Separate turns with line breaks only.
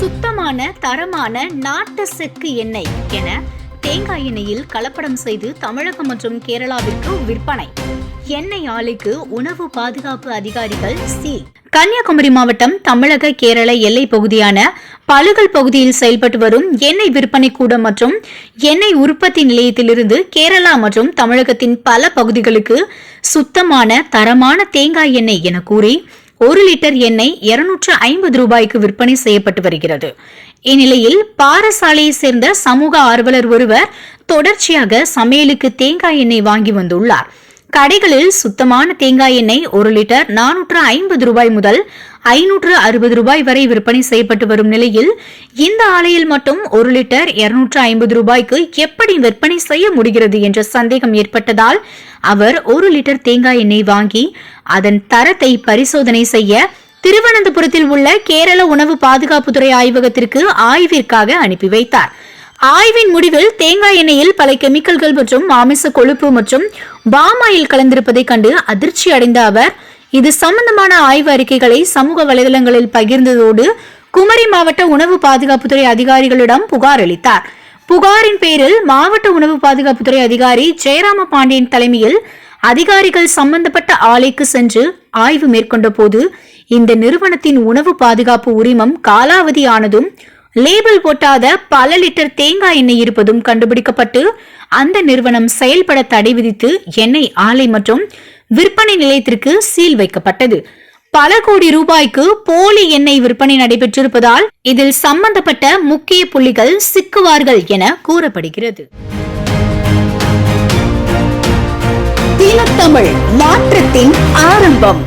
சுத்தமான தரமான நாட்டு செக்கு எண்ணெய் என தேங்காய் எண்ணெயில் கலப்படம் செய்து தமிழகம் மற்றும் கேரளாவிற்கு விற்பனை. எண்ணெய் ஆலைக்கு உணவு பாதுகாப்பு அதிகாரிகள் சீல். கன்னியாகுமரி மாவட்டம் தமிழக கேரள எல்லை பகுதியான பழுகல் பகுதியில் செயல்பட்டு வரும் எண்ணெய் விற்பனை கூடம் மற்றும் எண்ணெய் உற்பத்தி நிலையத்திலிருந்து கேரளா மற்றும் தமிழகத்தின் பல பகுதிகளுக்கு சுத்தமான தரமான தேங்காய் எண்ணெய் என கூறி 1 லிட்டர் எண்ணெய் 250 ரூபாய்க்கு விற்பனை செய்யப்பட்டு வருகிறது. இந்நிலையில் பாரசாலையை சேர்ந்த சமூக ஆர்வலர் ஒருவர் தொடர்ச்சியாக சமையலுக்கு தேங்காய் எண்ணெய் வாங்கி வந்துள்ளார். கடைகளில் சுத்தமான தேங்காய் எண்ணெய் 1 லிட்டர் 450 ரூபாய் முதல் 560 ரூபாய் வரை விற்பனை செய்யப்பட்டு வரும் நிலையில் இந்த ஆலையில் மட்டும் 1 லிட்டர் 250 ரூபாய்க்கு எப்படி விற்பனை செய்ய முடிகிறது என்ற சந்தேகம் ஏற்பட்டதால் அவர் 1 லிட்டர் தேங்காய் எண்ணெய் வாங்கி அதன் தரத்தை பரிசோதனை செய்ய திருவனந்தபுரத்தில் உள்ள கேரள உணவு பாதுகாப்புத்துறை ஆய்வகத்திற்கு ஆய்விற்காக அனுப்பி வைத்தார். ஆய்வின் முடிவில் தேங்காய் எண்ணெயில் பல கெமிக்கல்கள் மற்றும் மாமிச கொழுப்பு மற்றும் பாமாயில் கலந்திருப்பதை கண்டு அதிர்ச்சி அடைந்த அவர் இது சம்பந்தமான ஆய்வு அறிக்கைகளை சமூக வலைதளங்களில் பகிர்ந்ததோடு குமரி மாவட்ட உணவு பாதுகாப்புத்துறை அதிகாரிகளிடம் புகார் அளித்தார். புகாரின் பேரில் மாவட்ட உணவு பாதுகாப்புத்துறை அதிகாரி ஜெயராம பாண்டியன் தலைமையில் அதிகாரிகள் சம்பந்தப்பட்ட ஆலைக்கு சென்று ஆய்வு மேற்கொண்ட போது இந்த நிறுவனத்தின் உணவு பாதுகாப்பு உரிமம் காலாவதி ஆனதும் லேபிள் போட்டாத பல லிட்டர் தேங்காய் எண்ணெய் இருப்பதும் கண்டுபிடிக்கப்பட்டு அந்த நிறுவனம் செயல்பட தடை விதித்து எண்ணெய் ஆலை மற்றும் விற்பனை நிலையத்திற்கு சீல் வைக்கப்பட்டது. பல கோடி ரூபாய்க்கு போலி எண்ணெய் விற்பனை நடைபெற்றிருப்பதால் இதில் சம்பந்தப்பட்ட முக்கிய புள்ளிகள் சிக்குவார்கள் என கூறப்படுகிறது.
தினத்தமிழ் மாற்றத்தின் ஆரம்பம்.